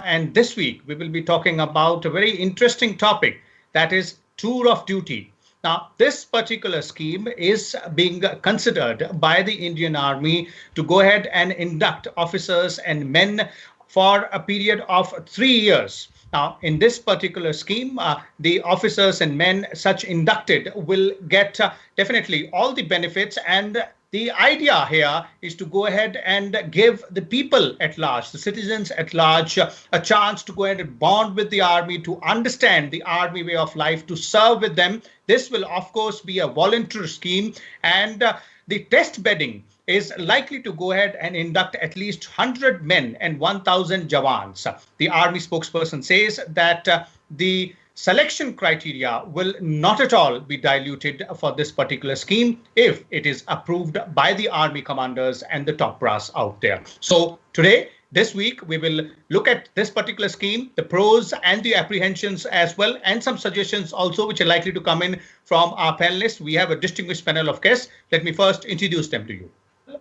And this week we will be talking about a very interesting topic, that is tour of duty. Now, this particular scheme is being considered by the Indian Army to go ahead and induct officers and men for a period of 3 years. Now, in this particular scheme, the officers and men such inducted will get definitely all the benefits, and the idea here is to go ahead and give the people at large, the citizens at large, a chance to go ahead and bond with the army, to understand the army way of life, to serve with them. This will, of course, be a voluntary scheme, and the test bedding is likely to go ahead and induct at least 100 men and 1,000 jawans. The army spokesperson says that the selection criteria will not at all be diluted for this particular scheme if it is approved by the army commanders and the top brass out there. So today, this week, we will look at this particular scheme, the pros and the apprehensions as well, and some suggestions also which are likely to come in from our panelists. We have a distinguished panel of guests. Let me first introduce them to you.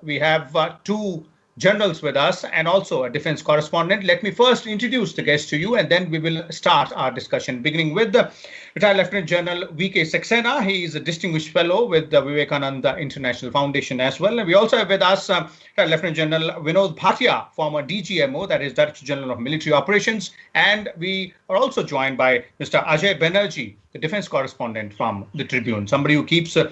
We have two generals with us and also a defense correspondent. Let me first introduce the guests to you, and then we will start our discussion, beginning with the retired Lieutenant General V.K. Saxena. He is a distinguished fellow with the Vivekananda International Foundation as well. And we also have with us retired Lieutenant General Vinod Bhatia, former DGMO, that is Director General of Military Operations. And we are also joined by Mr. Ajay Banerjee, the defense correspondent from the Tribune, somebody who keeps a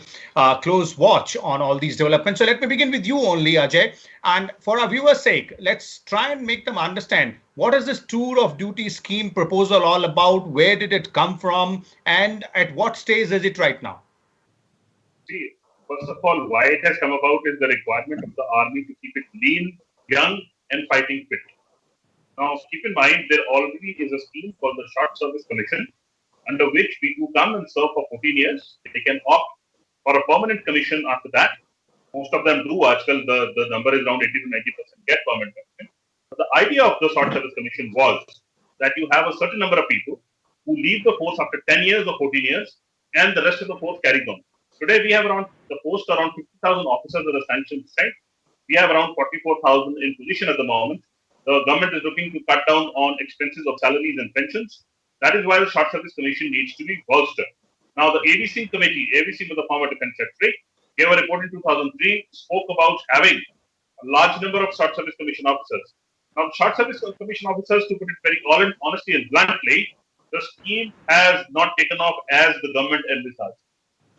close watch on all these developments. So let me begin with you only, Ajay. And for our viewers' sake, let's try and make them understand, what is this tour of duty scheme proposal all about? Where did it come from? And at what stage is it right now? See, first of all, why it has come about is the requirement of the army to keep it lean, young, and fighting fit. Now, keep in mind, there already is a scheme called the Short Service Commission, under which people who come and serve for 14 years, they can opt for a permanent commission after that. Most of them do. The number is around 80 to 90% get permanent commission. But the idea of the Short Service Commission was that you have a certain number of people who leave the force after 10 years or 14 years, and the rest of the force carries on. Today, we have around 50,000 officers at the sanctioned side. We have around 44,000 in position at the moment. The government is looking to cut down on expenses of salaries and pensions. That is why the Short Service Commission needs to be bolstered. Now, the ABC committee, ABC was the former defense secretary, gave a report in 2003, spoke about having a large number of Short Service Commission officers. Now, Short Service Commission officers, to put it very honestly and bluntly, the scheme has not taken off as the government envisaged.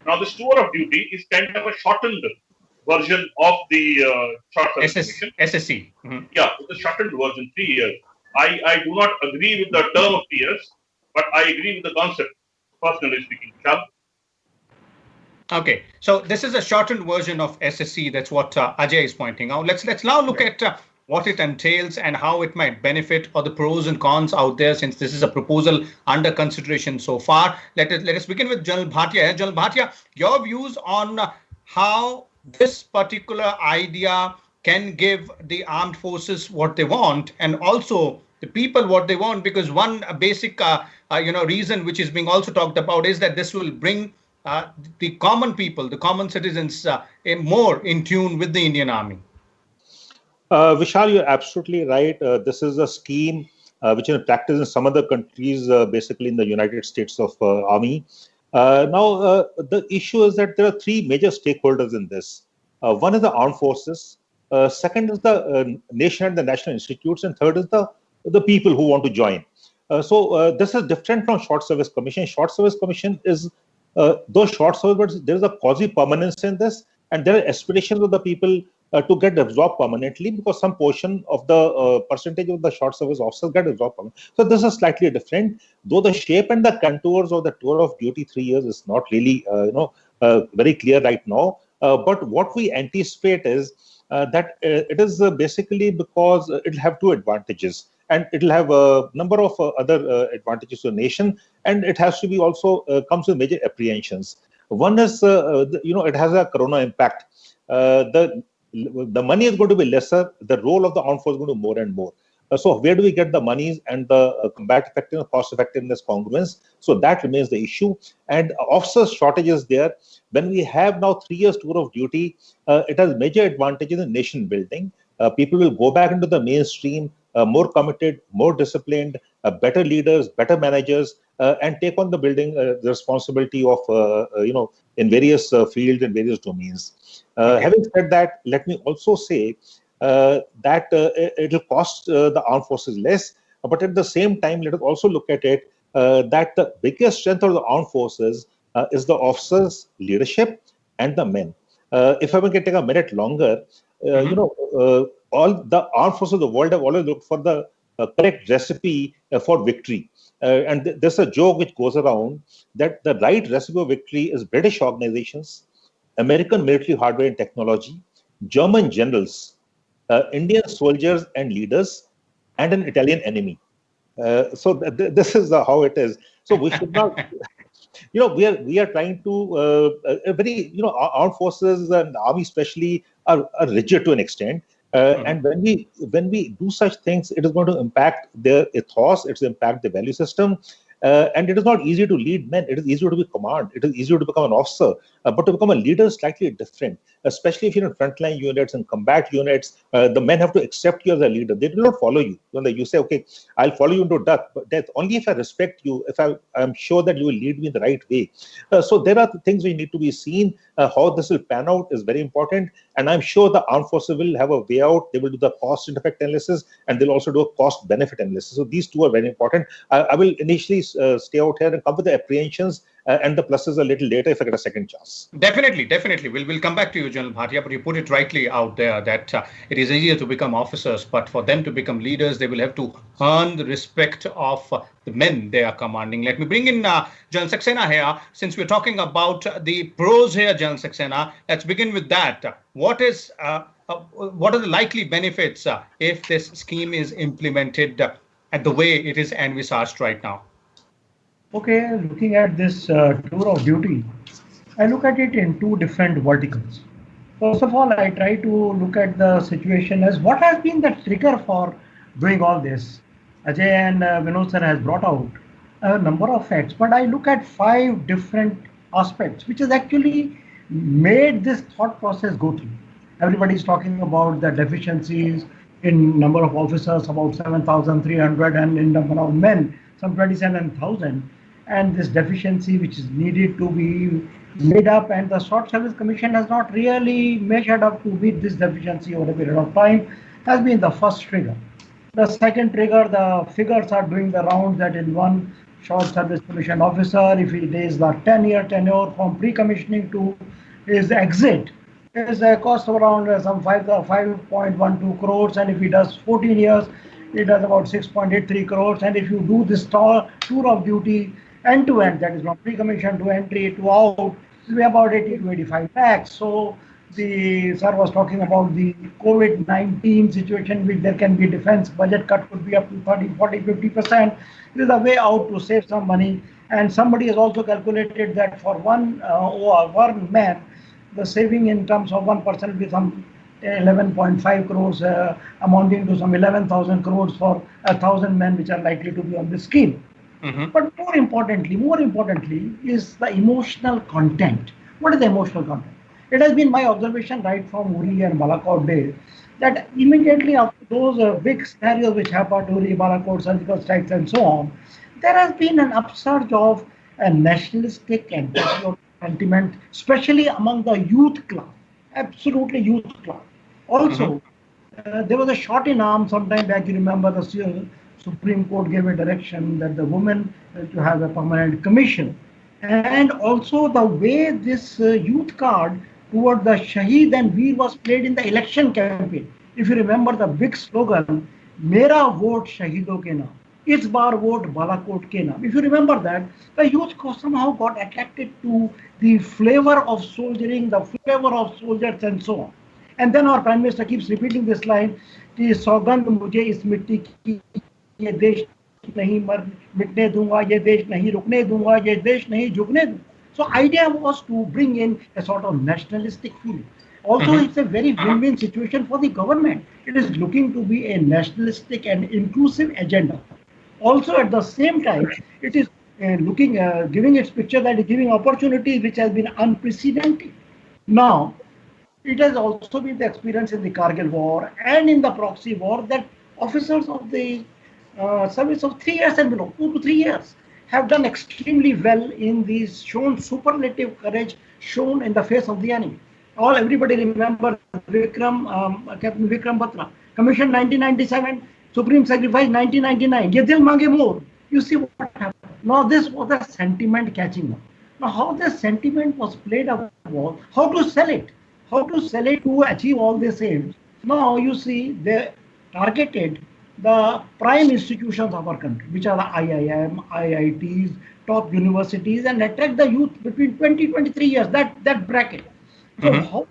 Now, this tour of duty is kind of a shortened version of the Short Service Commission. SSC. Mm-hmm. Yeah, it's a shortened version, 3 years. I do not agree with the term of 3 years, but I agree with the concept, personally speaking. Okay, so this is a shortened version of SSC. That's what Ajay is pointing out. Let's now look at what it entails and how it might benefit, or the pros and cons out there, since this is a proposal under consideration so far. Let us begin with General Bhatia. General Bhatia, your views on how this particular idea can give the armed forces what they want, and also the people what they want, because one basic reason which is being also talked about is that this will bring the common people, the common citizens, more in tune with the Indian Army. Vishal, you're absolutely right. This is a scheme which is practiced in some other countries, basically in the United States of Army. Now, the issue is that there are three major stakeholders in this. One is the armed forces. Second is the nation and the national institutes. And third is the people who want to join. So this is different from Short Service Commission. Short Service Commission is those short service, but there is a quasi-permanence in this, and there are aspirations of the people to get absorbed permanently, because some portion of the percentage of the short service officers get absorbed permanently. So this is slightly different, though the shape and the contours of the tour of duty 3 years is not really very clear right now. But what we anticipate is that it is basically because it will have two advantages, and it will have a number of other advantages to the nation, and it has to be also comes with major apprehensions. One is, it has a corona impact. The money is going to be lesser. The role of the armed force is going to be more and more. So where do we get the monies and the combat effectiveness, cost effectiveness, congruence? So that remains the issue. And officer shortages there. When we have now 3 years tour of duty, it has major advantages in nation building. People will go back into the mainstream. more committed, more disciplined, better leaders, better managers, and take on the building the responsibility of in various fields and various domains. Having said that, let me also say that it will cost the armed forces less, but at the same time, let us also look at it that the biggest strength of the armed forces is the officers' leadership and the men. If I can take a minute longer, all the armed forces of the world have always looked for the correct recipe for victory. And there's a joke which goes around that the right recipe of victory is British organizations, American military hardware and technology, German generals, Indian soldiers and leaders, and an Italian enemy. So this is how it is. So we should not, we are trying to armed forces and army especially are rigid to an extent. And when we do such things, it is going to impact their ethos, it's impact the value system. And it is not easy to lead men. It is easier to be command. It is easier to become an officer. But to become a leader is slightly different, especially if you're in frontline units and combat units. The men have to accept you as a leader. They do not follow you. You say, okay, I'll follow you into death only if I respect you, if I'm sure that you will lead me in the right way. So there are things we need to be seen. How this will pan out is very important. And I'm sure the armed forces will have a way out. They will do the cost and effect analysis, and they'll also do a cost benefit analysis. So these two are very important. I will initially stay out here and come with the apprehensions and the pluses a little later if I get a second chance. Definitely. We'll come back to you, General Bhatia, but you put it rightly out there that it is easier to become officers, but for them to become leaders, they will have to earn the respect of the men they are commanding. Let me bring in General Saxena here. Since we're talking about the pros here, General Saxena, let's begin with that. What are the likely benefits if this scheme is implemented at the way it is envisaged right now? Okay, looking at this tour of duty, I look at it in two different verticals. First of all, I try to look at the situation as what has been the trigger for doing all this. Ajay and Vinod sir has brought out a number of facts, but I look at 5 different aspects which has actually made this thought process go through. Everybody is talking about the deficiencies in number of officers, about 7,300, and in number of men, some 27,000. And this deficiency which is needed to be made up, and the Short Service Commission has not really measured up to meet this deficiency over a period of time, has been the first trigger. The second trigger, the figures are doing the rounds that in one Short Service Commission officer, if he is the 10-year tenure from pre-commissioning to his exit, is a cost of around some 5.12 crores, and if he does 14 years, it does about 6.83 crores. And if you do this tour of duty end to end, that is from pre-commission to entry to out, it will be about 80 to 85 lakhs. So the sir was talking about the COVID-19 situation, which there can be defense budget cut could be up to 30, 40, 50%. It is a way out to save some money. And somebody has also calculated that for one man, the saving in terms of 1% will be some 11.5 crores, amounting to some 11,000 crores for 1,000 men which are likely to be on this scheme. But more importantly is the emotional content. What is the emotional content? It has been my observation right from Uri and Balakot days that immediately after those big scenarios which happened, Uri, Balakot, surgical strikes and so on, there has been an upsurge of a nationalistic and patriotic sentiment, especially among the youth class, absolutely youth class. Also, there was a shot in arm sometime back. You remember the Supreme Court gave a direction that the women to have a permanent commission. And also the way this youth card toward the Shaheed and Veer was played in the election campaign. If you remember the big slogan, Mera vote Shaheedon ke naam, is bar vote Balakot ke naam. If you remember that, the youth somehow got attracted to the flavor of soldiering, the flavor of soldiers and so on. And then our Prime Minister keeps repeating this line, कि सौगंध मुझे इस मिट्टी की, ये देश नहीं मिटने दूंगा, ये देश नहीं रुकने दूंगा, ये देश नहीं झुकने दूंगा. So idea was to bring in a sort of nationalistic feeling. Also, it's a very win-win situation for the government. It is looking to be a nationalistic and inclusive agenda. Also, at the same time, it is giving its picture that is giving opportunities which has been unprecedented. Now, it has also been the experience in the Kargil war and in the proxy war that officers of the service of 3 years and below, 2 to 3 years, have done extremely well in these, shown superlative courage shown in the face of the enemy. Everybody remembers Captain Vikram Batra, Commission 1997, Supreme Sacrifice 1999. Ye dil mange more. You see what happened. Now this was a sentiment catching up. Now how this sentiment was played out was how to sell it. How to sell it to achieve all these aims. Now you see they targeted the prime institutions of our country, which are the IIM, IITs, top universities, and attract the youth between 20 to 23 years, that bracket. So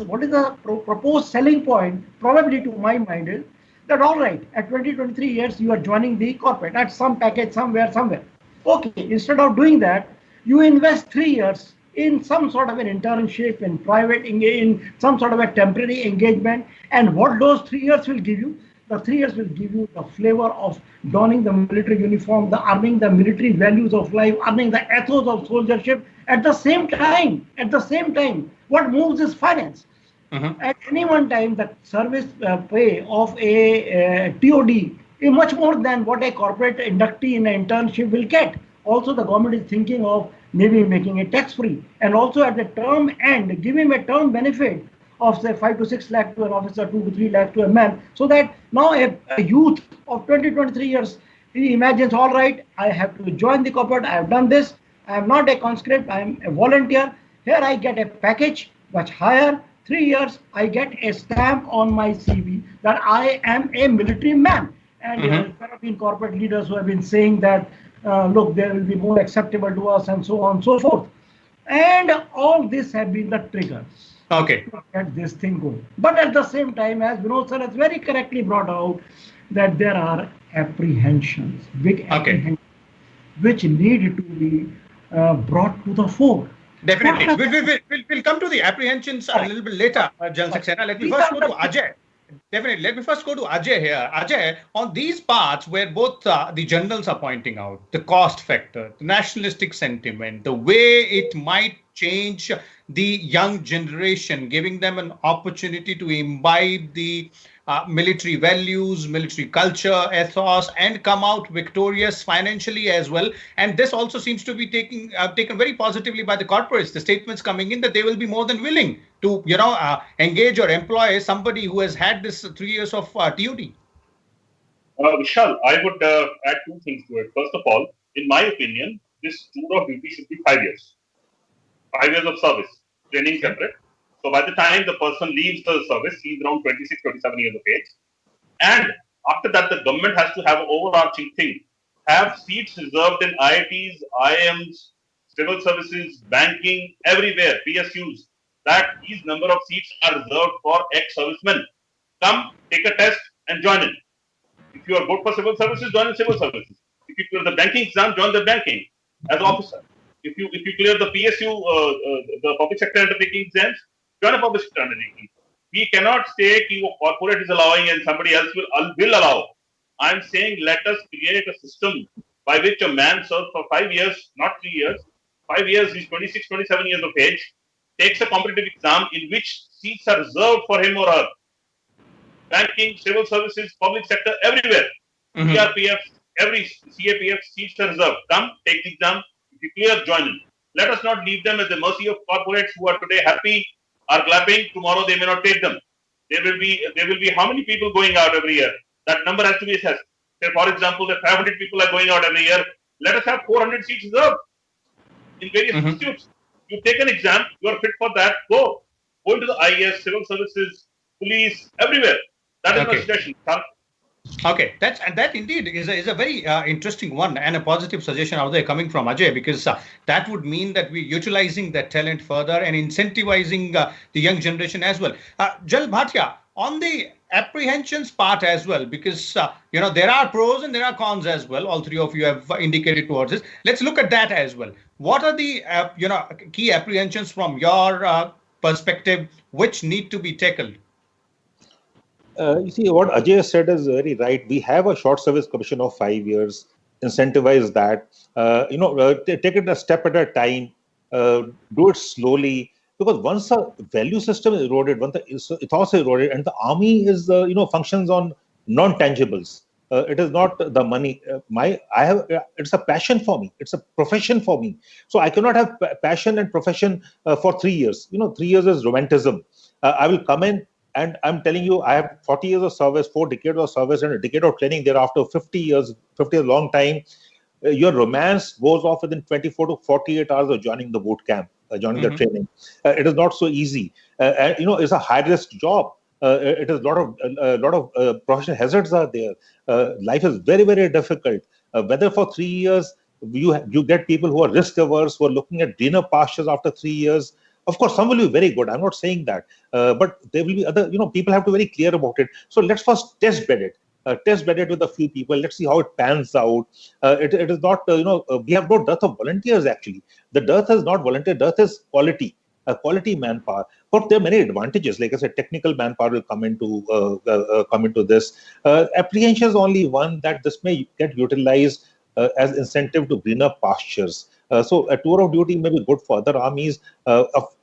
what is the proposed selling point? Probably to my mind is that all right, at 20, 23 years, you are joining the corporate at some package somewhere. Okay, instead of doing that, you invest 3 years in some sort of an internship, in private, in some sort of a temporary engagement. And what those 3 years will give you? The 3 years will give you the flavor of donning the military uniform, the earning the military values of life, earning the ethos of soldiership. At the same time, what moves is finance. At any one time, the service pay of a TOD is much more than what a corporate inductee in an internship will get. Also, the government is thinking of maybe making it tax-free, and also at the term end, give him a term benefit of say 5 to 6 lakh to an officer, 2 to 3 lakh to a man, so that now a youth of 20, 23 years, he imagines, all right, I have to join the corporate, I have done this, I am not a conscript, I am a volunteer, here I get a package much higher, 3 years, I get a stamp on my CV that I am a military man. And there have been corporate leaders who have been saying that, look, they will be more acceptable to us and so on and so forth. And all this have been the triggers. Okay. To get this thing going. But at the same time, as Vinod sir has very correctly brought out, that there are apprehensions, big apprehensions, which need to be brought to the fore. Definitely. We'll come to the apprehensions a little bit later, General Saxena. Let me first go to Ajay. Definitely. Let me first go to Ajay here. Ajay, on these parts where both the generals are pointing out, the cost factor, the nationalistic sentiment, the way it might change the young generation, giving them an opportunity to imbibe the military values, military culture, ethos, and come out victorious financially as well. And this also seems to be taken very positively by the corporates. The statements coming in that they will be more than willing to, engage or employ somebody who has had this 3 years of TOD. Vishal, I would add two things to it. First of all, in my opinion, this tour of duty should be 5 years. 5 years of service, training separate. So by the time the person leaves the service, he's around 26, 27 years of age. And after that, the government has to have an overarching thing. Have seats reserved in IITs, IIMs, civil services, banking, everywhere, PSUs, that these number of seats are reserved for ex-servicemen. Come, take a test and join in. If you are good for civil services, join in civil services. If you clear the banking exam, join the banking as an officer. If you clear the PSU, the public sector undertaking exams, join a public sector undertaking. We cannot say that corporate is allowing and somebody else will allow. I'm saying let us create a system by which a man serves for 5 years, not 3 years. 5 years, he's 26, 27 years of age, takes a competitive exam in which seats are reserved for him or her. Banking, civil services, public sector, everywhere. RPF, every CAPF seats are reserved. Come, take the exam. If you clear, join in. Let us not leave them at the mercy of corporates who are today happy, are clapping. Tomorrow they may not take them. There will be how many people going out every year? That number has to be assessed. Say, for example, if 500 people are going out every year, let us have 400 seats reserved in various institutes. You take an exam, you are fit for that. Go into the IAS, civil services, police, everywhere. That is my suggestion. Okay, that indeed is a very interesting one and a positive suggestion out there coming from Ajay, because that would mean that we're utilizing that talent further and incentivizing the young generation as well. Jal Bhatia, on the apprehensions part as well, because there are pros and there are cons as well. All three of you have indicated towards this. Let's look at that as well. What are the key apprehensions from your perspective which need to be tackled? You see, what Ajay said is very right. We have a short service commission of 5 years. Incentivize that. Take it a step at a time. Do it slowly. Because once a value system is eroded, once the ethos is eroded, and the army is functions on non-tangibles. It is not the money. It's a passion for me. It's a profession for me. So I cannot have passion and profession for 3 years. 3 years is romanticism. I will come in, and I'm telling you, I have 40 years of service, 4 decades of service, and a decade of training thereafter, 50 years, 50 is a long time. Your romance goes off within 24 to 48 hours of joining the boot camp, joining the training. It is not so easy. And, it's a high-risk job. It is a lot of professional hazards are there. Life is very, very difficult. Whether for 3 years, you get people who are risk averse, who are looking at greener pastures after 3 years. Of course, some will be very good. I'm not saying that, but there will be other. People have to be very clear about it. So let's first test bed it. Test bed it with a few people. Let's see how it pans out. It is not, we have no dearth of volunteers actually. The dearth is not volunteer, dearth is quality. Quality manpower. But there are many advantages. Like I said, technical manpower will come into this. Apprehension is only one, that this may get utilized as incentive to greener pastures. So a tour of duty may be good for other armies.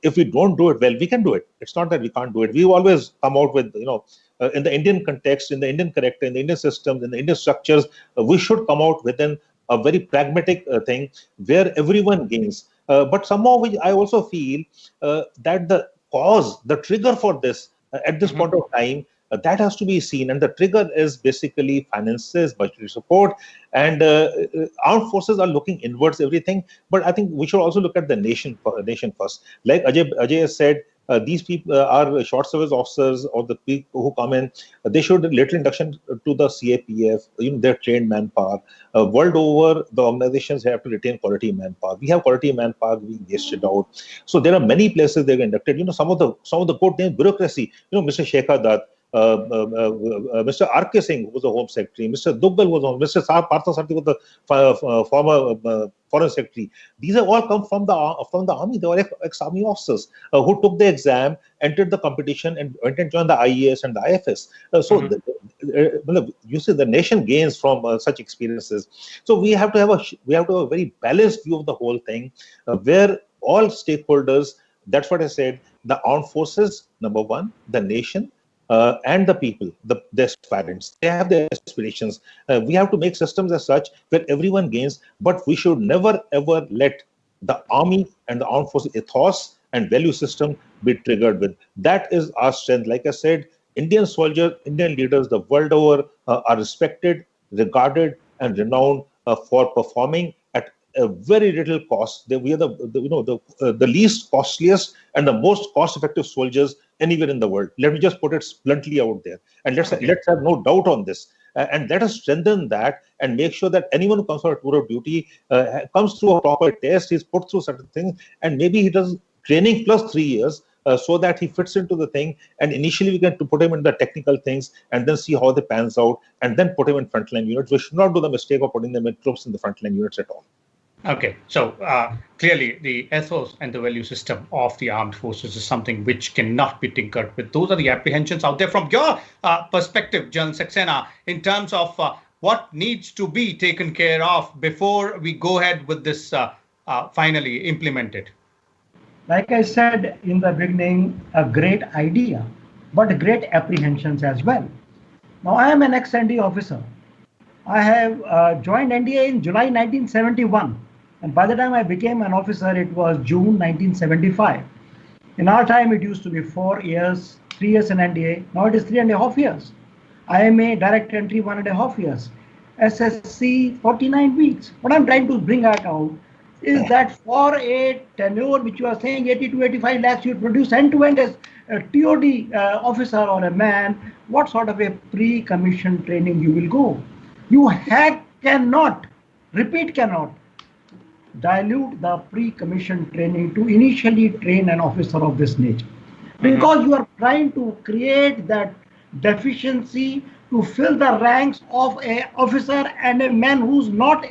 If we don't do it well, we can do it. It's not that we can't do it. We always come out with, in the Indian context, in the Indian character, in the Indian systems, in the Indian structures, we should come out within a very pragmatic thing where everyone gains. But somehow I also feel that the trigger for this at this point of time, that has to be seen. And the trigger is basically finances, budgetary support, and armed forces are looking inwards, everything. But I think we should also look at the nation first. Like Ajay has said, these people are short service officers, or the people who come in, they should little induction to the CAPF, their trained manpower. World over, the organizations have to retain quality manpower. We have quality manpower being wasted out. So there are many places they get inducted. Some of the good name bureaucracy, Mr. Shekhar Dutt, Mr. R.K. Singh, who was the Home Secretary, Mr. Duggal was on, Mr. Partha Sarthi was the former Foreign Secretary. These have all come from the army. They were ex-army officers who took the exam, entered the competition, and went and joined the IAS and the IFS. You see, the nation gains from such experiences. So we have to have a very balanced view of the whole thing, where all stakeholders. That's what I said. The armed forces, number one, the nation. And the people, the aspirants, they have their aspirations. We have to make systems as such where everyone gains, but we should never ever let the army and the armed forces ethos and value system be triggered with. That is our strength. Like I said, Indian soldiers, Indian leaders the world over are respected, regarded, and renowned for performing at a very little cost. We are the least costliest and the most cost-effective soldiers anywhere in the world. Let me just put it bluntly out there, and let's have no doubt on this. And let us strengthen that and make sure that anyone who comes for a tour of duty comes through a proper test. He's put through certain things, and maybe he does training plus 3 years. So that he fits into the thing, and initially we get to put him in the technical things, and then see how they pans out, and then put him in frontline units. We should not do the mistake of putting them in troops in the frontline units at all. Okay, so clearly the ethos and the value system of the armed forces is something which cannot be tinkered with. Those are the apprehensions out there from your perspective, General Saxena, in terms of what needs to be taken care of before we go ahead with this finally implemented. Like I said in the beginning, a great idea, but great apprehensions as well. Now, I am an ex-NDA officer. I have joined NDA in July 1971. And by the time I became an officer, it was June 1975. In our time, it used to be 4 years, 3 years in NDA. Now it is 3.5 years. IMA, direct entry, 1.5 years. SSC, 49 weeks. What I'm trying to bring out is that for a tenure, which you are saying 80 to 85 lakhs, you produce end-to-end as a TOD officer or a man, what sort of a pre-commission training you will go? You cannot dilute the pre-commission training to initially train an officer of this nature, because you are trying to create that deficiency to fill the ranks of an officer and a man who's not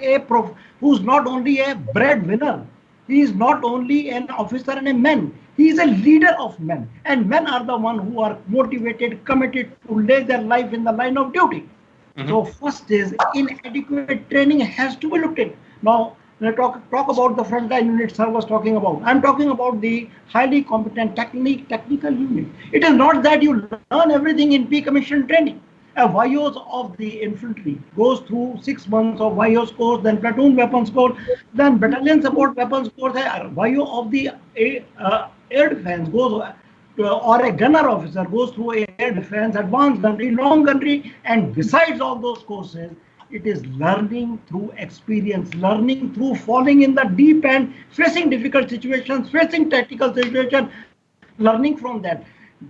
only a breadwinner, he is not only an officer and a man, he is a leader of men, and men are the ones who are motivated, committed to lay their life in the line of duty. So first is inadequate training has to be looked at. Now, talk about the frontline units I was talking about. I'm talking about the highly competent technical unit. It is not that you learn everything in pre-commission training. YOs of the infantry goes through 6 months of YOs course, then platoon weapons course, then battalion support weapons course. YO of the air defense goes, or a gunner officer goes through air defense, advanced gunnery, long gunnery, and besides all those courses, it is learning through experience, learning through falling in the deep end, facing difficult situations, facing tactical situations, learning from that,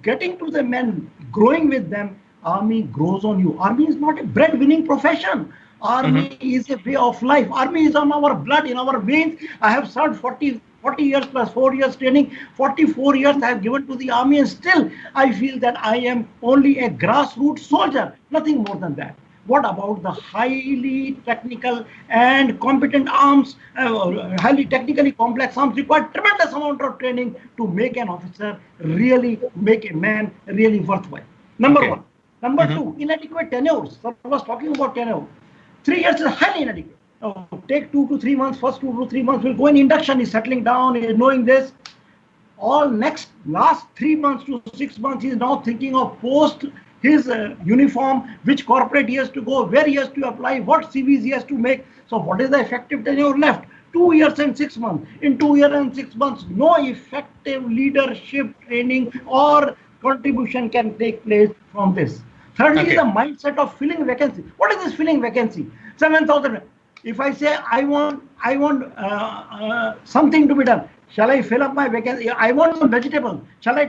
getting to the men, growing with them. Army grows on you. Army is not a bread-winning profession. Army is a way of life. Army is on our blood, in our veins. I have served 40 years plus 4 years training, 44 years I have given to the army, and still I feel that I am only a grassroots soldier, nothing more than that. What about the highly technical and competent arms, highly technically complex arms require tremendous amount of training to make an officer really, make a man really worthwhile. Number one. Number two, inadequate tenures. So I was talking about tenure. 3 years is highly inadequate. Take 2 to 3 months, first 2 to 3 months will go in induction, he's settling down, he's knowing this. All last 3 months to 6 months, he is now thinking of post his uniform, which corporate he has to go, where he has to apply, what CVs he has to make. So what is the effective tenure left? 2 years and 6 months. In 2 years and 6 months, no effective leadership training or contribution can take place from this. Thirdly, the mindset of filling vacancy. What is this filling vacancy? 7,000. If I say I want something to be done, shall I fill up my vacancy? I want some vegetables. Shall I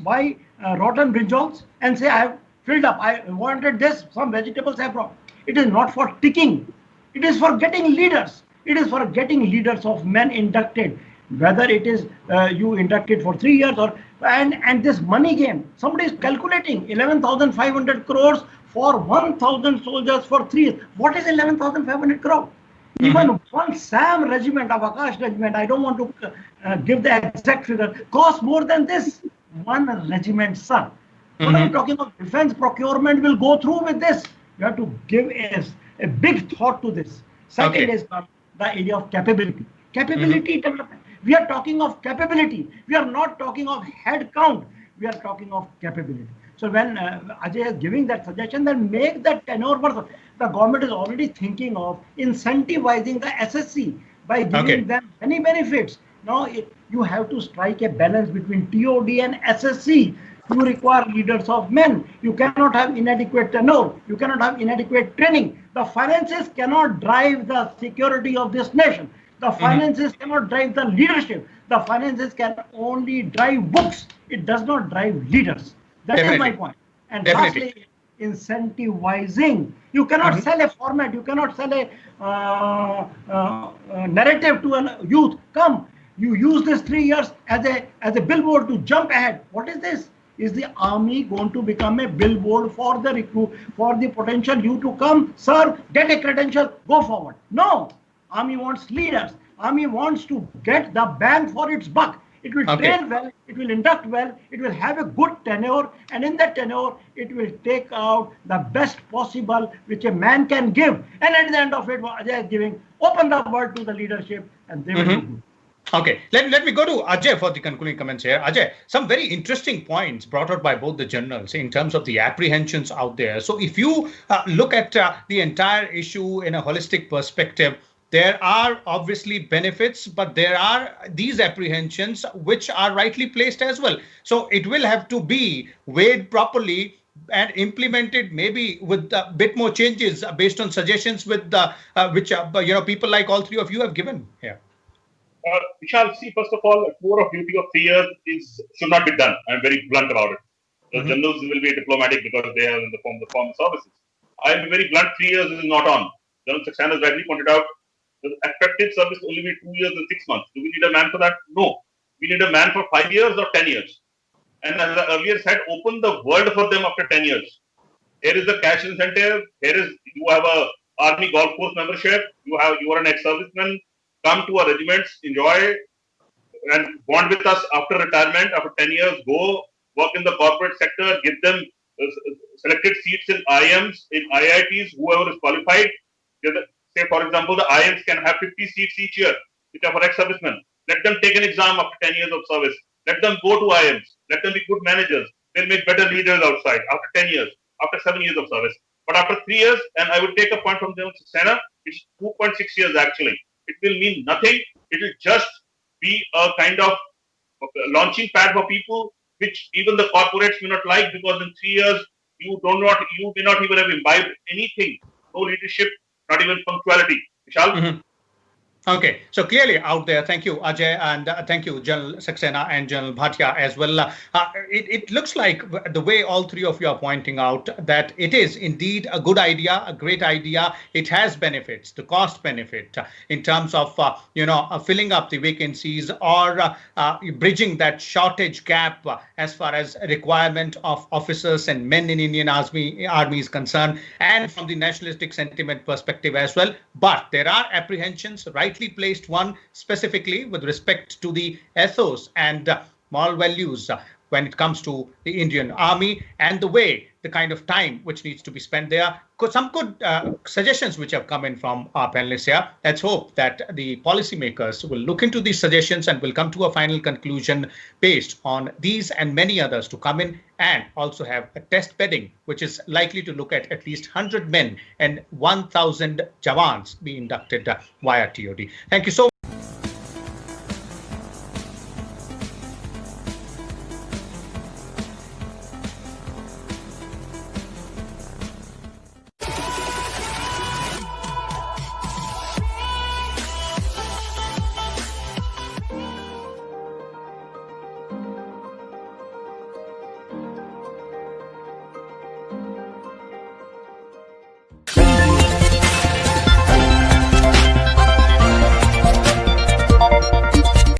buy rotten brinjals and say I have filled up? I wanted this. Some vegetables I have brought. It is not for ticking. It is for getting leaders. It is for getting leaders of men inducted. Whether it is you inducted for 3 years or and this money game. Somebody is calculating 11,500 crores for 1,000 soldiers for 3 years. What is 11,500 crores? Even one SAM regiment, Avakash regiment, I don't want to give the exact figure, costs more than this. One regiment, sir. What I'm talking about, defense procurement will go through with this. You have to give a big thought to this. Second is the area of capability. Capability development. We are talking of capability. We are not talking of head count. We are talking of capability. So when Ajay is giving that suggestion, then make that tenure worth. The government is already thinking of incentivizing the SSC by giving them many benefits. Now you have to strike a balance between TOD and SSC. You require leaders of men. You cannot have inadequate tenure. You cannot have inadequate training. The finances cannot drive the security of this nation. The finances cannot drive the leadership. The finances can only drive books. It does not drive leaders. That is my point. And lastly, incentivizing. You cannot sell a format. You cannot sell a narrative to a youth. Come, you use this 3 years as a billboard to jump ahead. What is this? Is the army going to become a billboard for the recruit, for the potential youth to come, serve, get a credential, go forward? No. Army wants leaders. Army wants to get the bang for its buck. It will train well, it will induct well, it will have a good tenure, and in that tenure, it will take out the best possible which a man can give. And at the end of it, Ajay is giving, open the world to the leadership, and they will do good. Okay, let me go to Ajay for the concluding comments here. Ajay, some very interesting points brought out by both the generals in terms of the apprehensions out there. So if you look at the entire issue in a holistic perspective, there are obviously benefits, but there are these apprehensions which are rightly placed as well. So it will have to be weighed properly and implemented, maybe with a bit more changes based on suggestions with the which people like all three of you have given here. Vishal, see, first of all, a tour of duty of 3 years should not be done. I'm very blunt about it. The generals will be diplomatic because they are in the form of services. I'll be very blunt. 3 years is not on. General Saxena has rightly pointed out. The effective service will only be 2 years and 6 months. Do we need a man for that? No. We need a man for 5 years or 10 years. And as I earlier said, open the world for them after 10 years. Here is the cash incentive. You have a army golf course membership. You are an ex-serviceman. Come to our regiments, enjoy, and bond with us after retirement. After 10 years, go work in the corporate sector. Give them selected seats in IIMs, in IITs. Whoever is qualified. Say, for example, the IIMs can have 50 seats each year, which are for ex-servicemen. Let them take an exam after 10 years of service. Let them go to IIMs. Let them be good managers. They'll make better leaders outside after 10 years. after 7 years of service. But after 3 years, and I would take a point from General Saxena, it's 2.6 years actually. It will mean nothing. It will just be a kind of launching pad for people, which even the corporates may not like, because in 3 years you may not even have imbibed anything, no leadership, not even punctuality. Vishal? Mm-hmm. Okay, so clearly out there, thank you, Ajay, and thank you, General Saxena and General Bhatia as well. It looks like the way all three of you are pointing out that it is indeed a good idea, a great idea. It has benefits, the cost benefit in terms of, filling up the vacancies or bridging that shortage gap as far as requirement of officers and men in Indian Army is concerned, and from the nationalistic sentiment perspective as well. But there are apprehensions, rightly placed one, specifically with respect to the ethos and moral values when it comes to the Indian Army and the way, the kind of time which needs to be spent there. Some good suggestions which have come in from our panelists here. Let's hope that the policymakers will look into these suggestions and will come to a final conclusion based on these and many others to come in, and also have a test bedding, which is likely to look at least 100 men and 1,000 jawans be inducted via TOD. Thank you so much.